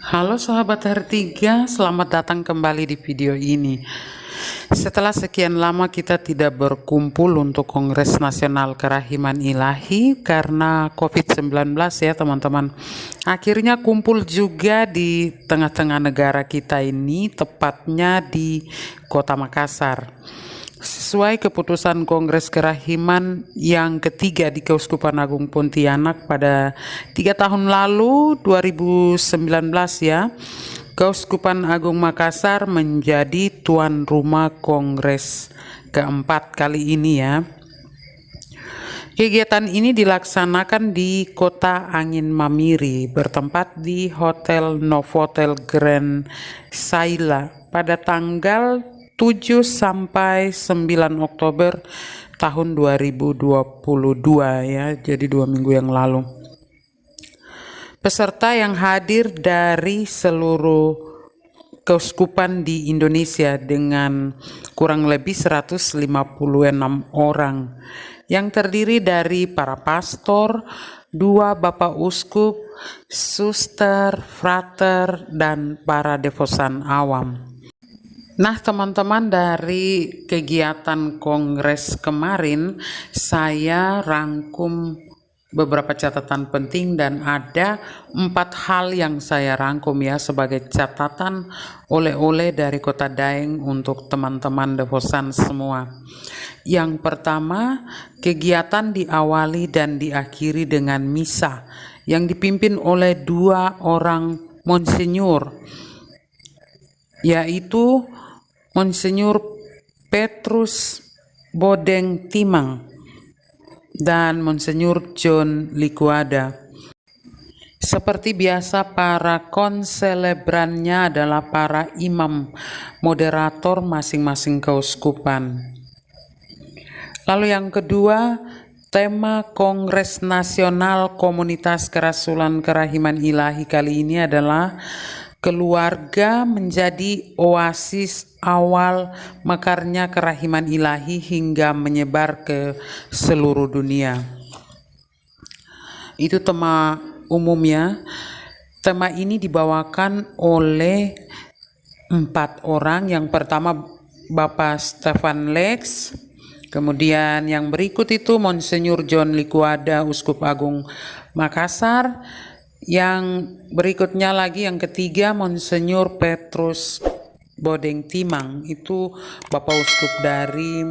Halo sahabat R3, selamat datang kembali di video ini. Setelah sekian lama kita tidak berkumpul untuk Kongres Nasional Kerahiman Ilahi karena COVID-19 ya teman-teman. Akhirnya kumpul juga di tengah-tengah negara kita ini, tepatnya di Kota Makassar. Sesuai keputusan Kongres Kerahiman yang ketiga di Keuskupan Agung Pontianak pada 3 tahun lalu 2019 ya, Keuskupan Agung Makassar menjadi tuan rumah Kongres keempat kali ini ya. Kegiatan ini dilaksanakan di Kota Angin Mamiri, bertempat di Hotel Novotel Grand Saila pada tanggal 7 sampai 9 Oktober tahun 2022 ya, jadi 2 minggu yang lalu. Peserta yang hadir dari seluruh keuskupan di Indonesia dengan kurang lebih 156 orang yang terdiri dari para pastor, 2 bapak uskup, suster, frater, dan para devosan awam. Nah teman-teman, dari kegiatan kongres kemarin saya rangkum beberapa catatan penting dan ada 4 hal yang saya rangkum ya sebagai catatan oleh-oleh dari Kota Daeng untuk teman-teman devosan semua. Yang pertama, kegiatan diawali dan diakhiri dengan misa yang dipimpin oleh 2 orang Monsinyur, yaitu Monsinyur Petrus Bodeng Timang dan Monsinyur John Likuada. Seperti biasa, para konselebrannya adalah para imam moderator masing-masing keuskupan. Lalu yang kedua, tema Kongres Nasional Komunitas Kerasulan Kerahiman Ilahi kali ini adalah keluarga menjadi oasis awal mekarnya kerahiman ilahi hingga menyebar ke seluruh dunia. Itu tema umumnya. Tema ini dibawakan oleh 4 orang. Yang pertama Bapak Stefan Lex, kemudian yang berikut itu Monsinyur John Likuada, Uskup Agung Makassar. Yang berikutnya lagi yang ketiga Monsinyur Petrus Bodeng Timang, itu Bapak Uskup dari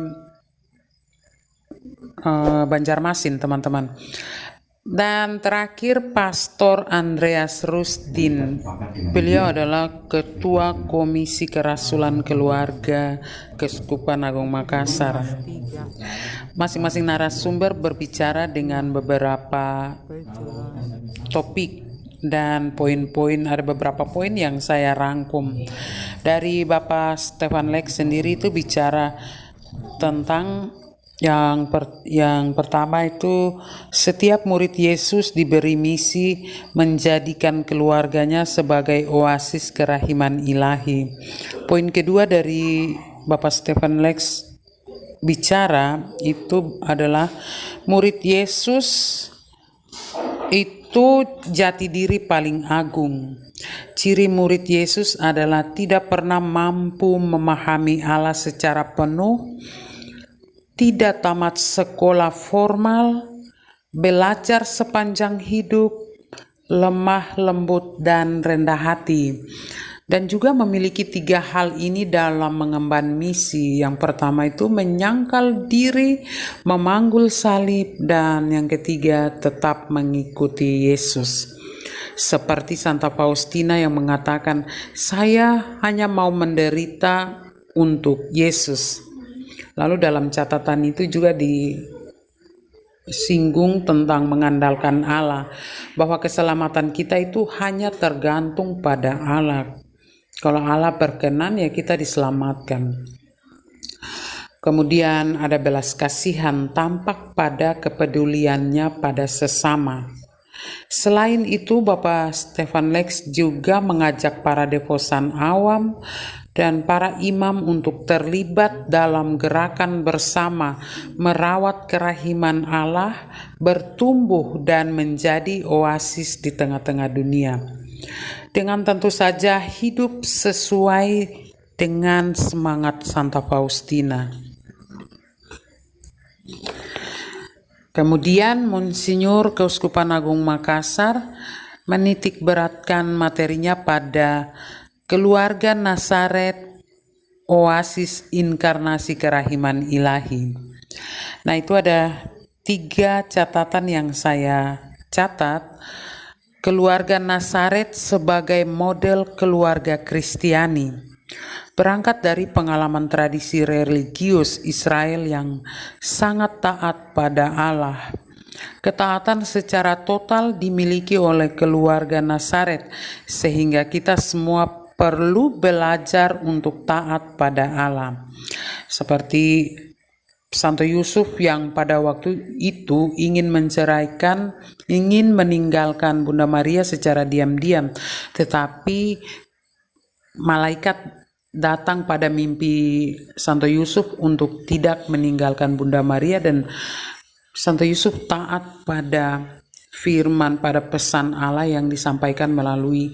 Banjarmasin teman-teman. Dan terakhir Pastor Andreas Rustin, beliau adalah Ketua Komisi Kerasulan Keluarga Keuskupan Agung Makassar. Masing-masing narasumber berbicara dengan beberapa topik dan poin-poin. Ada beberapa poin yang saya rangkum. Dari Bapak Stefan Lex sendiri itu bicara tentang yang pertama itu setiap murid Yesus diberi misi menjadikan keluarganya sebagai oasis kerahiman ilahi. Poin kedua dari Bapak Stefan Lex bicara itu adalah murid Yesus itu jati diri paling agung. Ciri murid Yesus adalah tidak pernah mampu memahami Allah secara penuh, tidak tamat sekolah formal, belajar sepanjang hidup, lemah lembut dan rendah hati. Dan juga memiliki 3 hal ini dalam mengemban misi. Yang pertama itu menyangkal diri, memanggul salib, dan yang ketiga tetap mengikuti Yesus. Seperti Santa Faustina yang mengatakan, saya hanya mau menderita untuk Yesus. Lalu dalam catatan itu juga disinggung tentang mengandalkan Allah, bahwa keselamatan kita itu hanya tergantung pada Allah. Kalau Allah berkenan ya kita diselamatkan. Kemudian ada belas kasihan tampak pada kepeduliannya pada sesama. Selain itu Bapak Stefan Lex juga mengajak para devosan awam dan para imam untuk terlibat dalam gerakan bersama merawat kerahiman Allah, bertumbuh dan menjadi oasis di tengah-tengah dunia. dengan tentu saja hidup sesuai dengan semangat Santa Faustina. Kemudian Monsinyur Keuskupan Agung Makassar menitik beratkan materinya pada keluarga Nazaret, oasis inkarnasi kerahiman ilahi. Nah, itu ada 3 catatan yang saya catat. Keluarga Nazaret sebagai model keluarga Kristiani, berangkat dari pengalaman tradisi religius Israel yang sangat taat pada Allah. Ketaatan secara total dimiliki oleh keluarga Nazaret, sehingga kita semua perlu belajar untuk taat pada Allah. Seperti Santo Yusuf yang pada waktu itu ingin meninggalkan Bunda Maria secara diam-diam, tetapi malaikat datang pada mimpi Santo Yusuf untuk tidak meninggalkan Bunda Maria, dan Santo Yusuf taat pada firman, pada pesan Allah yang disampaikan melalui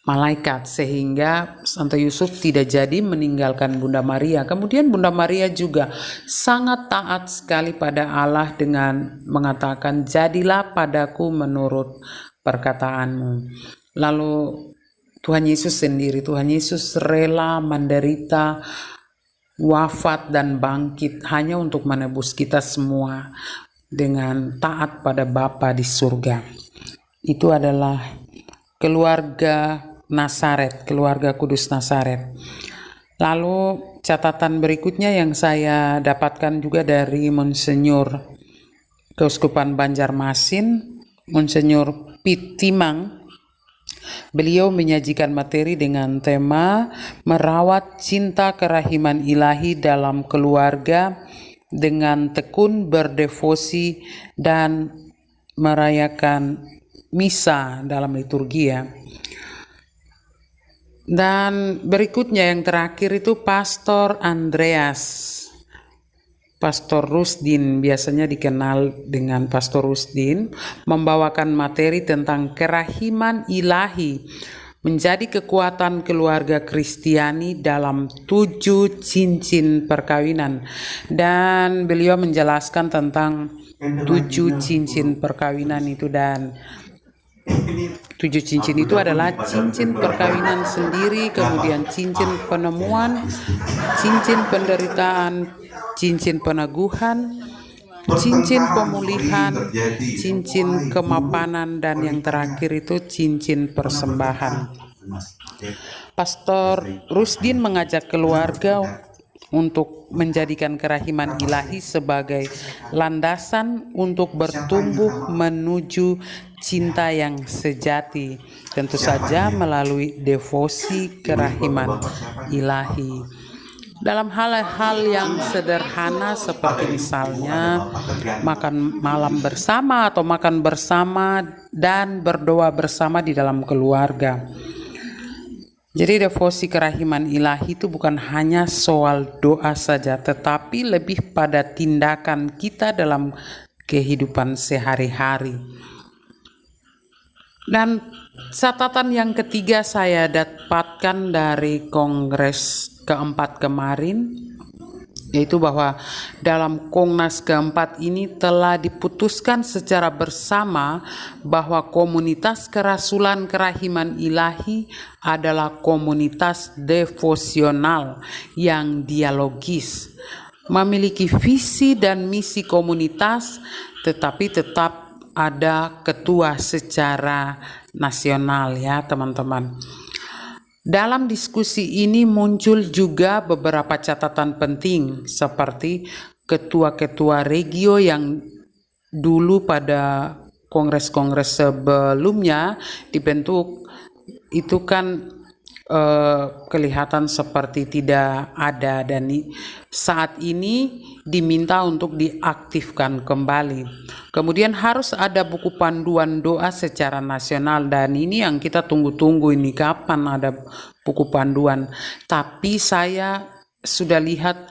malaikat, sehingga Santo Yusuf tidak jadi meninggalkan Bunda Maria. Kemudian Bunda Maria juga sangat taat sekali pada Allah dengan mengatakan, "Jadilah padaku menurut perkataanmu." Lalu Tuhan Yesus rela menderita, wafat dan bangkit hanya untuk menebus kita semua dengan taat pada Bapa di surga. Itu adalah keluarga Nazaret, keluarga kudus Nazaret. Lalu catatan berikutnya yang saya dapatkan juga dari Monsinyur Keuskupan Banjarmasin, Monsinyur Pitimang. Beliau menyajikan materi dengan tema merawat cinta kerahiman ilahi dalam keluarga dengan tekun berdevosi dan merayakan misa dalam liturgia. Dan berikutnya yang terakhir itu Pastor Andreas, Pastor Rusdin, biasanya dikenal dengan Pastor Rusdin, membawakan materi tentang kerahiman ilahi menjadi kekuatan keluarga Kristiani dalam 7 cincin perkawinan. Dan beliau menjelaskan tentang 7 cincin perkawinan itu, dan 7 cincin itu adalah cincin perkawinan sendiri, kemudian cincin penemuan, cincin penderitaan, cincin peneguhan, cincin pemulihan, cincin kemapanan, dan yang terakhir itu cincin persembahan. Pastor Rusdin mengajak keluarga untuk menjadikan kerahiman ilahi sebagai landasan untuk bertumbuh menuju cinta yang sejati, tentu saja melalui devosi kerahiman ilahi. Dalam hal-hal yang sederhana seperti misalnya makan malam bersama atau makan bersama dan berdoa bersama di dalam keluarga. Jadi devosi kerahiman ilahi itu bukan hanya soal doa saja, tetapi lebih pada tindakan kita dalam kehidupan sehari-hari. Dan catatan yang ketiga saya dapatkan dari Kongres keempat kemarin, yaitu bahwa dalam Kongres keempat ini telah diputuskan secara bersama bahwa komunitas kerasulan kerahiman ilahi adalah komunitas devosional yang dialogis, memiliki visi dan misi komunitas, tetapi tetap ada ketua secara nasional, ya teman-teman. Dalam diskusi ini muncul juga beberapa catatan penting, seperti ketua-ketua regio yang dulu pada kongres-kongres sebelumnya dibentuk itu kan kelihatan seperti tidak ada, dan saat ini diminta untuk diaktifkan kembali. Kemudian harus ada buku panduan doa secara nasional, dan ini yang kita tunggu-tunggu, ini kapan ada buku panduan. Tapi saya sudah lihat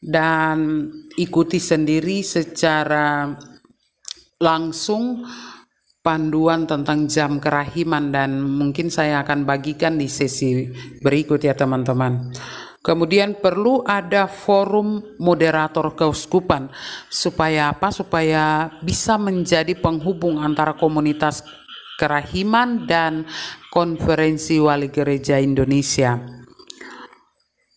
dan ikuti sendiri secara langsung panduan tentang jam kerahiman, dan mungkin saya akan bagikan di sesi berikut ya teman-teman. Kemudian perlu ada forum moderator keuskupan. Supaya apa? Supaya bisa menjadi penghubung antara komunitas kerahiman dan konferensi wali gereja Indonesia.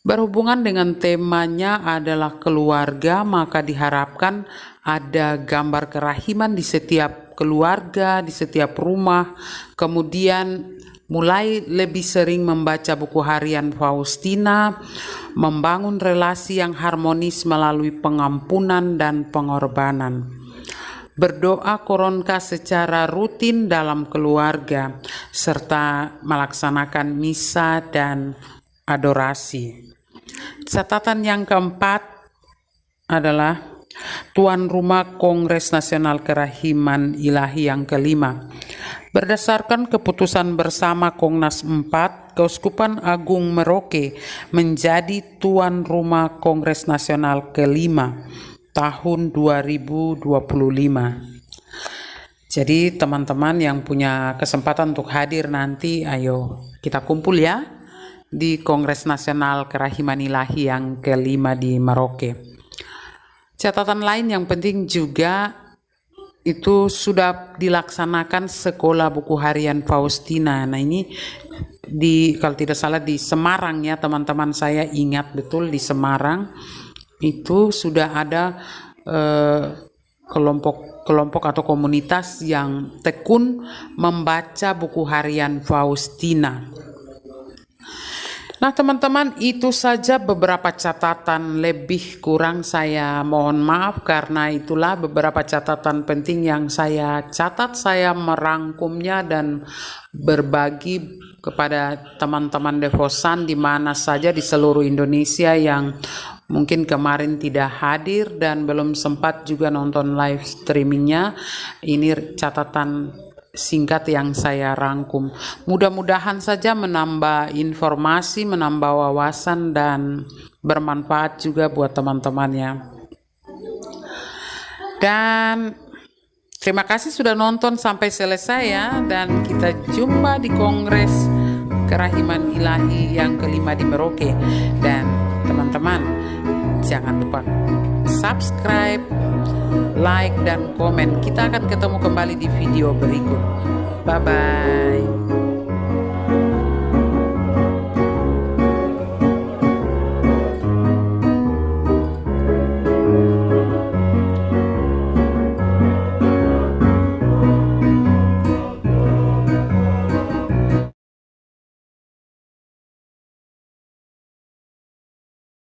Berhubungan dengan temanya adalah keluarga, maka diharapkan ada gambar kerahiman di setiap keluarga, di setiap rumah. Kemudian mulai lebih sering membaca buku harian Faustina, membangun relasi yang harmonis melalui pengampunan dan pengorbanan. Berdoa koronka secara rutin dalam keluarga, serta melaksanakan misa dan adorasi. Catatan yang keempat adalah tuan rumah Kongres Nasional Kerahiman Ilahi yang kelima. Berdasarkan keputusan bersama Kongnas 4, Keuskupan Agung Merauke menjadi tuan rumah Kongres Nasional kelima tahun 2025. Jadi teman-teman yang punya kesempatan untuk hadir nanti, ayo kita kumpul ya di Kongres Nasional Kerahiman Ilahi yang kelima di Merauke. Catatan lain yang penting juga itu sudah dilaksanakan sekolah buku harian Faustina. Nah ini kalau tidak salah di Semarang ya teman-teman, saya ingat betul di Semarang itu sudah ada kelompok atau komunitas yang tekun membaca buku harian Faustina. Nah teman-teman, itu saja beberapa catatan, lebih kurang saya mohon maaf karena itulah beberapa catatan penting yang saya catat. Saya merangkumnya dan berbagi kepada teman-teman devosan di mana saja di seluruh Indonesia yang mungkin kemarin tidak hadir dan belum sempat juga nonton live streamingnya. Ini catatan singkat yang saya rangkum. Mudah-mudahan saja menambah informasi, menambah wawasan dan bermanfaat juga buat teman-temannya. Dan terima kasih sudah nonton sampai selesai ya, dan kita jumpa di Kongres Kerahiman Ilahi yang kelima di Merauke. Dan teman-teman jangan lupa subscribe, like, dan komen. Kita akan ketemu kembali di video berikut. Bye-bye.